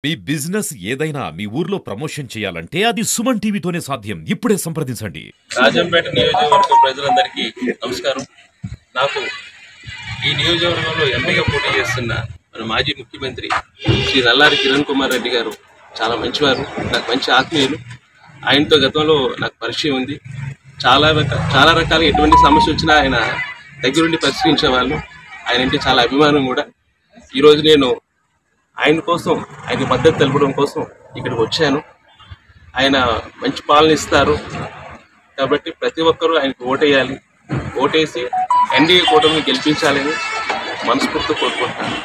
మీ business ఏదైనా మీ ఊర్లో promotion చేయాలంటే అది సుమన్ టీవీతోనే సాధ్యం. ఇప్పుడే సంప్రదించండి. రాజంపేట నియోజకవర్గ ప్రజలందరికీ నమస్కారం. నాకు ఈ నియోజకవర్గంలో ఎంపీగా పోటీ చేస్తున్న మన మాజీ ముఖ్యమంత్రి శ్రీ నల్లారి కిరణ్ కుమార్ రెడ్డి గారు చాలా మంచివారు, నాకు మంచి ఆత్మీయులు. ఆయనతో గతంలో నాకు పరిచయం ఉంది. చాలా రకాల ఎటువంటి సమస్య వచ్చినా ఆయన దగ్గరుండి పరిష్కరించేవాళ్ళు. ఆయన అంటే చాలా అభిమానం కూడా. ఈరోజు నేను ఆయన కోసం, ఆయన మద్దతు తెలపడం కోసం ఇక్కడికి వచ్చాను. ఆయన మంచి పాలన ఇస్తారు కాబట్టి ప్రతి ఒక్కరూ ఆయనకు ఓటేయాలి. ఓటేసి ఎన్డీఏ కూటమిని గెలిపించాలని మనస్ఫూర్తిగా కోరుకుంటున్నాను.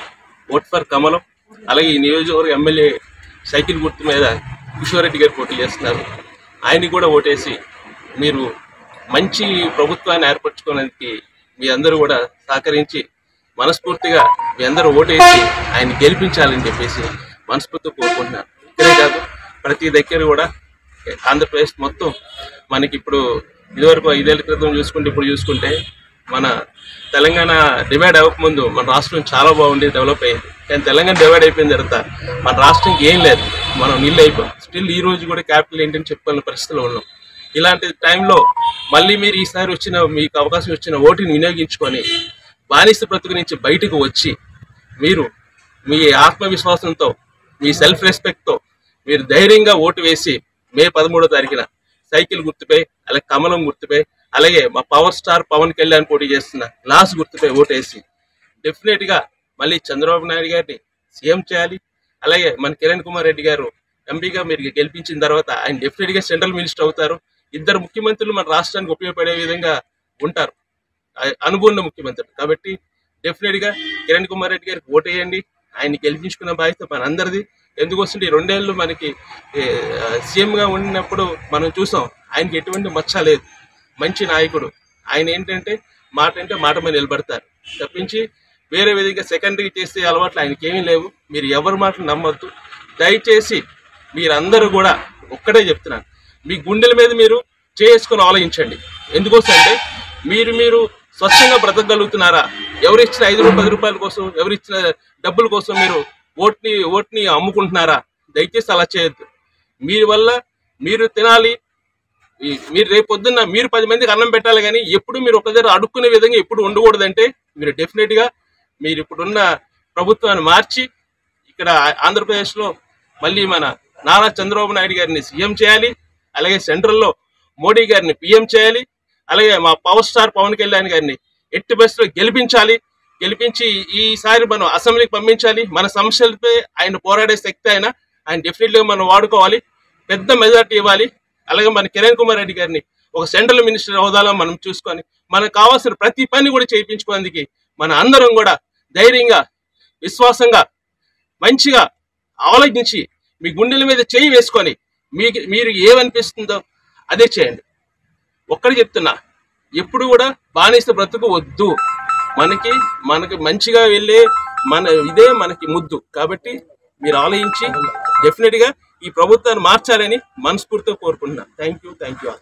ఓట్ ఫర్ కమలం. అలాగే ఈ నియోజకవర్గ ఎమ్మెల్యే సైకిల్ గుర్తు మీద కిషోర్ రెడ్డి గారు పోటీ చేస్తున్నారు. ఆయన్ని కూడా ఓటేసి మీరు మంచి ప్రభుత్వాన్ని ఏర్పరచుకోవడానికి మీ అందరూ కూడా సహకరించి మనస్ఫూర్తిగా మీ అందరూ ఓటేసి ఆయన గెలిపించాలని చెప్పేసి మనస్ఫూర్తిగా కోరుకుంటున్నాను. ఇక్కడే కాదు, ప్రతి దగ్గర కూడా ఆంధ్రప్రదేశ్ మొత్తం మనకి ఇప్పుడు ఇదివరకు 5 ఏళ్ల క్రితం చూసుకుంటే ఇప్పుడు చూసుకుంటే మన తెలంగాణ డివైడ్ అవ్వకముందు మన రాష్ట్రం చాలా బాగుండేది, డెవలప్ అయ్యేది. కానీ తెలంగాణ డివైడ్ అయిపోయిన తర్వాత మన రాష్ట్రంకి ఏం లేదు, మనం నీళ్ళు అయిపోయాం. స్టిల్ ఈ రోజు కూడా క్యాపిటల్ ఏంటని చెప్పుకోవాలని పరిస్థితిలో ఉన్నాం. ఇలాంటి టైంలో మళ్ళీ మీరు ఈసారి మీకు అవకాశం వచ్చిన ఓటుని వినియోగించుకొని బానిస బ్రతుకు నుంచి బయటకు వచ్చి మీరు మీ ఆత్మవిశ్వాసంతో, మీ సెల్ఫ్ రెస్పెక్ట్తో మీరు ధైర్యంగా ఓటు వేసి మే 13వ తారీఖున సైకిల్ గుర్తుపై, అలాగే కమలం గుర్తుపై, అలాగే మా పవర్ స్టార్ పవన్ కళ్యాణ్ పోటీ చేస్తున్న గ్లాస్ గుర్తుపై ఓటేసి డెఫినెట్గా మళ్ళీ చంద్రబాబు నాయుడు గారిని సీఎం చేయాలి. అలాగే మన కిరణ్ కుమార్ రెడ్డి గారు ఎంపీగా మీరు గెలిపించిన తర్వాత ఆయన డెఫినెట్గా సెంట్రల్ మినిస్టర్ అవుతారు. ఇద్దరు ముఖ్యమంత్రులు మన రాష్ట్రానికి ఉపయోగపడే విధంగా ఉంటారు, అనుభవం ముఖ్యమంత్రి. కాబట్టి డెఫినెట్గా కిరణ్ కుమార్ రెడ్డి గారికి ఓటేయండి. ఆయన్ని గెలిపించుకున్న బాధ్యత మన అందరిది. ఎందుకోసం ఈ 2 ఏళ్ళు మనకి సీఎంగా ఉన్నప్పుడు మనం చూసాం, ఆయనకి ఎటువంటి మచ్చ లేదు, మంచి నాయకుడు. ఆయన ఏంటంటే మాట మీద నిలబడతారు తప్పించి వేరే విధంగా సెకండరీ చేసే అలవాట్లు ఆయనకి ఏమీ లేవు. మీరు ఎవరి మాటలు నమ్మొద్దు. దయచేసి మీరందరూ కూడా ఒక్కడే చెప్తున్నాను, మీ గుండెల మీద మీరు చేసుకుని ఆలోచించండి. ఎందుకోసం అంటే మీరు స్వచ్ఛంగా బ్రతకగలుగుతున్నారా? ఎవరిచ్చిన 5 రూపాయలు 10 రూపాయల కోసం, ఎవరిచ్చిన డబ్బుల కోసం మీరు ఓట్ని అమ్ముకుంటున్నారా? దయచేసి అలా చేయొద్దు. మీరు వల్ల మీరు తినాలి, మీరు రేపొద్దున్న మీరు 10 మందికి అన్నం పెట్టాలి. కానీ ఎప్పుడు మీరు ఒక దగ్గర అడుక్కునే విధంగా ఎప్పుడు ఉండకూడదంటే మీరు డెఫినెట్గా మీరు ఇప్పుడున్న ప్రభుత్వాన్ని మార్చి ఇక్కడ ఆంధ్రప్రదేశ్లో మళ్ళీ మన నారా చంద్రబాబు నాయుడు గారిని సీఎం చేయాలి. అలాగే సెంట్రల్లో మోడీ గారిని పీఎం చేయాలి. అలాగే మా పవర్ స్టార్ పవన్ కళ్యాణ్ గారిని ఎట్టి బస్సులో గెలిపించి ఈసారి మనం అసెంబ్లీకి పంపించాలి. మన సమస్యలపై ఆయన పోరాడే శక్తి ఆయన డెఫినెట్గా మనం వాడుకోవాలి, పెద్ద మెజార్టీ ఇవ్వాలి. అలాగే మన కిరణ్ కుమార్ రెడ్డి గారిని ఒక సెంట్రల్ మినిస్టర్ హోదాలో మనం చూసుకొని మనకు కావాల్సిన ప్రతి పని కూడా చేయించుకోవడానికి మన అందరం కూడా ధైర్యంగా, విశ్వాసంగా, మంచిగా ఆలోచించి మీ గుండెల మీద చేయి వేసుకొని మీరు ఏమనిపిస్తుందో అదే చేయండి. ఒక్కడే చెప్తున్నా, ఎప్పుడు కూడా బానిస బ్రతుకు వద్దు. మనకి మంచిగా వెళ్ళే ఇదే మనకి ముద్దు. కాబట్టి మీరు ఆలోచించి డెఫినెట్గా ఈ ప్రభుత్వాన్ని మార్చాలని మనస్ఫూర్తిగా కోరుకుంటున్నా. Thank you.